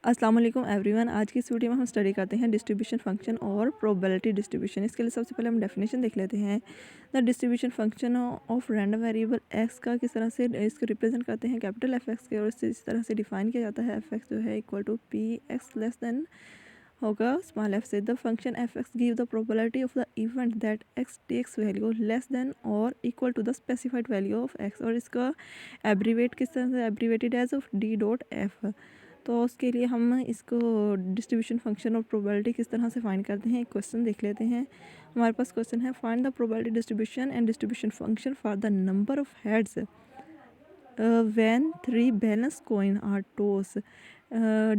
अस्सलाम वालेकुम एवरीवन। आज की इस वीडियो में हम स्टडी करते हैं डिस्ट्रीब्यूशन फंक्शन और प्रोबेबिलिटी डिस्ट्रीब्यूशन। इसके लिए सबसे पहले हम डेफिनेशन देख लेते हैं। The distribution function of random variable x का किस तरह से इसको रिप्रेजेंट करते हैं कैपिटल एफ एक्स के, और इससे इस तरह से डिफाइन किया जाता है एफ एक्स जो है equal to P X less than होगा स्मॉल एफ से। The function F X give the probability of the event that X takes value less than or equal to the specified value of X, और इसका abbreviate किस तरह से abbreviated as of D dot F. तो उसके लिए हम इसको डिस्ट्रीब्यूशन फंक्शन और प्रोबेबिलिटी किस तरह से फाइंड करते हैं, एक क्वेश्चन देख लेते हैं। हमारे पास क्वेश्चन है find the probability distribution and distribution function for the number of heads when three balanced coin are tossed,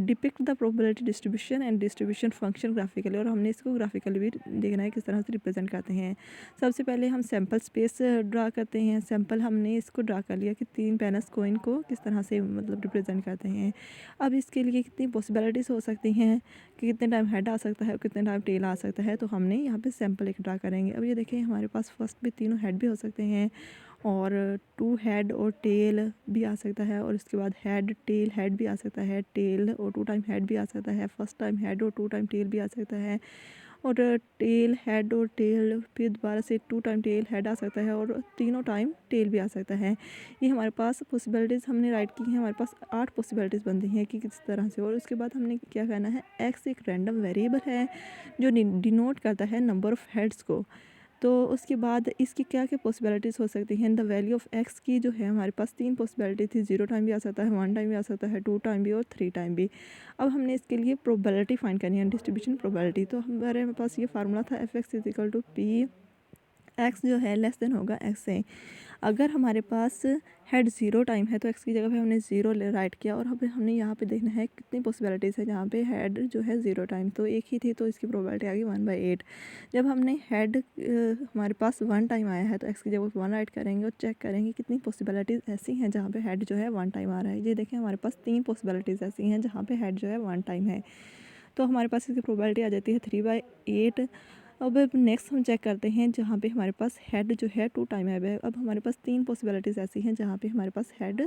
depict the probability distribution and distribution function graphically, और हमने इसको ग्राफिकली भी देखना है किस तरह से रिप्रेजेंट करते हैं। सबसे पहले हम सैम्पल स्पेस ड्रा करते हैं। सैम्पल हमने इसको ड्रा कर लिया कि तीन बैलेंस कोइन को किस तरह से मतलब रिप्रेजेंट करते हैं। अब इसके लिए कितनी पॉसिबिलिटीज़ हो सकती हैं कि कितने टाइम हेड आ सकता है और कितने टाइम टेल आ सकता है, तो हमने यहाँ पे सैम्पल एक ड्रा करेंगे। अब ये देखें हमारे पास फर्स्ट भी तीनों हेड भी हो सकते हैं और टू हेड और टेल भी आ सकता है, और इसके बाद हेड टेल हेड भी आ सकता है, टेल और टू टाइम हेड भी आ सकता है, फर्स्ट टाइम हेड और टू टाइम टेल भी आ सकता है, और टेल हेड और टेल फिर दोबारा से टू टाइम टेल हेड आ सकता है, और तीनों टाइम टेल भी आ सकता है। ये हमारे पास पॉसिबिलिटीज़ हमने राइट की हैं। हमारे पास 8 पॉसिबिलिटीज़ बनती हैं कि किस तरह से। और उसके बाद हमने क्या कहना है, एक्स एक रैंडम वेरिएबल है जो डिनोट करता है नंबर ऑफ़ हेड्स को। तो उसके बाद इसकी क्या क्या पॉसिबिलिटीज़ हो सकती हैं। द वैल्यू ऑफ एक्स की जो है हमारे पास 3 पॉसिबिलिटी थी, 0 टाइम भी आ सकता है, 1 टाइम भी आ सकता है, 2 टाइम भी और 3 टाइम भी। अब हमने इसके लिए प्रोबेबिलिटी फाइंड करनी है, डिस्ट्रीब्यूशन प्रोबेबिलिटी। तो हमारे पास ये फार्मूला था F x is equal to P x जो है लेस देन होगा एक्स से। अगर हमारे पास हेड 0 टाइम है तो एक्स की जगह पे हमने 0 राइट किया, और हमने यहाँ पे देखना है कितनी पॉसिबिलिटीज़ है। जहाँ पे हेड जो है 0 टाइम तो एक ही थी, तो इसकी प्रोबेबिलिटी आ गई 1/8। जब हमने हेड हमारे पास 1 टाइम आया है तो एक्स की जगह पे 1 राइट करेंगे और चेक करेंगे कितनी पॉसिबिलिटीज़ ऐसी हैं जहाँ पे हेड जो है 1 टाइम आ रहा है। ये देखें हमारे पास 3 पॉसिबिलिटीज़ ऐसी हैं जहाँ पे हेड जो है 1 टाइम है, तो हमारे पास इसकी प्रोबेबिलिटी आ जाती है 3/8। अब नेक्स्ट हम चेक करते हैं जहाँ पे हमारे पास हेड जो है 2 टाइम आया है। अब हमारे पास 3 पॉसिबिलिटीज़ ऐसी हैं जहाँ पे हमारे पास हेड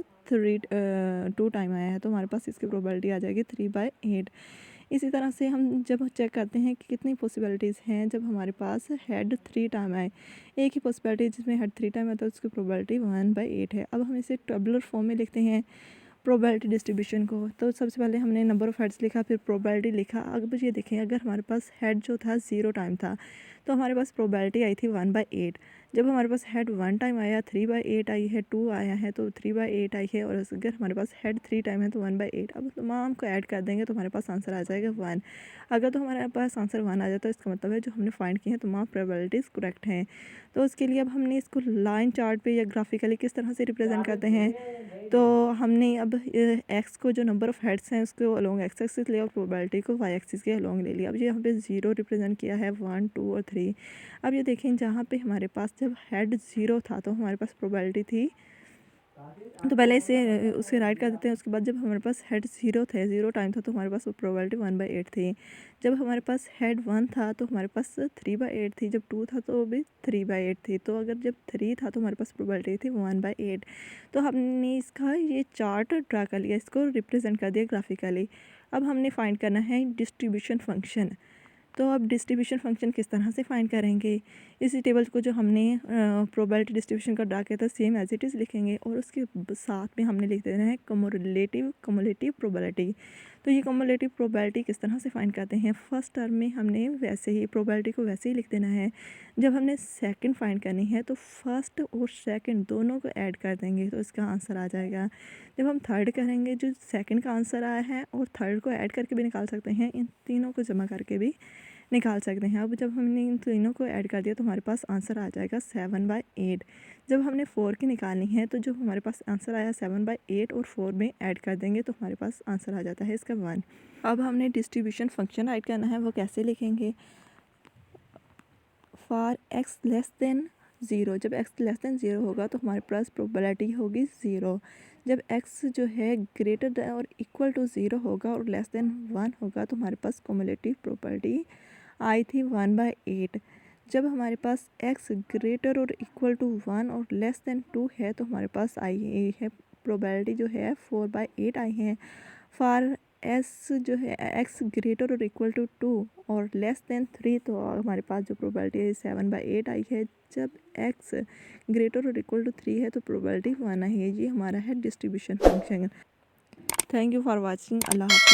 2 टाइम आया है, तो हमारे पास इसकी प्रोबेबिलिटी आ जाएगी 3/8। इसी तरह से हम जब चेक करते हैं कि कितनी पॉसिबिलिटीज़ हैं जब हमारे पास हेड 3 टाइम आए। एक ही पॉसिबिलिटी जिसमें हेड 3 टाइम आता है उसकी प्रोबेबिलिटी 1/8 है। अब हम इसे टेबुलर फॉर्म में लिखते हैं प्रोबेबिलिटी डिस्ट्रीब्यूशन को। तो सबसे पहले हमने नंबर ऑफ़ हेड्स लिखा, फिर प्रोबेबिलिटी लिखा। अब ये देखें अगर हमारे पास हेड जो था 0 टाइम था तो हमारे पास प्रोबेबिलिटी आई थी 1/8। जब हमारे पास हेड 1 टाइम आया 3/8 आई है, 2 आया है तो 3/8 आई है, और अगर हमारे पास हेड 3 टाइम है तो 1/8। अब तमाम को ऐड कर देंगे तो हमारे पास आंसर आ जाएगा 1। अगर तो हमारे पास आंसर 1 आ जाता है तो इसका मतलब है जो हमने फाइंड किए हैं तमाम प्रोबेबिलिटीज़ करेक्ट हैं। तो उसके लिए अब हमने इसको लाइन चार्ट पे या ग्राफिकली किस तरह से रिप्रेजेंट करते हैं। तो हमने अब एक्स को जो नंबर ऑफ़ हेड्स हैं उसको अलोंग एक्स एक्सिस लिया और प्रोबेबिलिटी को वाई एक्सिस के अलोंग ले लिया। अब ये यहाँ पे 0 रिप्रेजेंट किया है, 1 2 और 3। अब ये देखें जहाँ पे हमारे पास जब हेड 0 था तो हमारे पास प्रोबेबिलिटी थी, तो पहले इसे उसे राइट कर देते हैं। उसके बाद जब हमारे पास हेड 0 थे, 0 टाइम था तो हमारे पास प्रोबेबिलिटी 1/8 थी। जब हमारे पास हेड 1 था तो हमारे पास 3/8 थी, जब 2 था तो भी 3/8 थी, तो अगर जब 3 था तो हमारे पास प्रोबेबिलिटी थी 1/8। तो हमने इसका ये चार्ट ड्रा कर लिया, इसको रिप्रेजेंट कर दिया ग्राफिकली। अब हमने फाइंड करना है डिस्ट्रीब्यूशन फंक्शन। तो अब डिस्ट्रीब्यूशन फंक्शन किस तरह से फाइंड करेंगे, इसी टेबल को जो हमने प्रोबेबिलिटी डिस्ट्रीब्यूशन का ड्रा किया था सेम एज इट इज़ लिखेंगे, और उसके साथ में हमने लिख देना है कम्युलेटिव प्रोबेबिलिटी। तो ये कम्युलेटिव प्रोबेबिलिटी किस तरह से फाइंड करते हैं, फर्स्ट टर्म में हमने वैसे ही प्रोबेबिलिटी को वैसे ही लिख देना है। जब हमने सेकंड फाइंड करनी है तो फर्स्ट और सेकंड दोनों को ऐड कर देंगे तो इसका आंसर आ जाएगा। जब हम थर्ड करेंगे जो सेकंड का आंसर आया है, और थर्ड को ऐड करके भी निकाल सकते हैं, इन तीनों को जमा करके भी निकाल सकते हैं। अब जब हमने इन तीनों को ऐड कर दिया तो हमारे पास आंसर आ जाएगा 7/8। जब हमने 4 की निकालनी है तो जो हमारे पास आंसर आया 7/8 और 4 में ऐड कर देंगे तो हमारे पास आंसर आ जाता है इसका 1। अब हमने डिस्ट्रीब्यूशन फंक्शन राइट करना है, वो कैसे लिखेंगे, फॉर एक्स लेस देन 0। जब एक्स लेस देन 0 होगा तो हमारे पास प्रोबेबिलिटी होगी 0। जब एक्स जो है greater than or equal to 0 होगा और लेस देन 1 होगा तो हमारे पास कम्युलेटिव प्रोबेबिलिटी आई थी 1/8। जब हमारे पास एक्स ग्रेटर और इक्वल टू 1 और लेस देन 2 है तो हमारे पास आई है प्रोबेबिलिटी जो है 4/8 आई है। फॉर एस जो है एक्स ग्रेटर और इक्वल टू 2 और लेस देन 3, तो हमारे पास जो प्रोबेबिलिटी है 7/8 आई है। जब एक्स ग्रेटर और इक्वल टू 3 है तो प्रोबेबिलिटी 1 है। ये हमारा है distribution function. Thank you for watching. अल्लाह हाफिज़।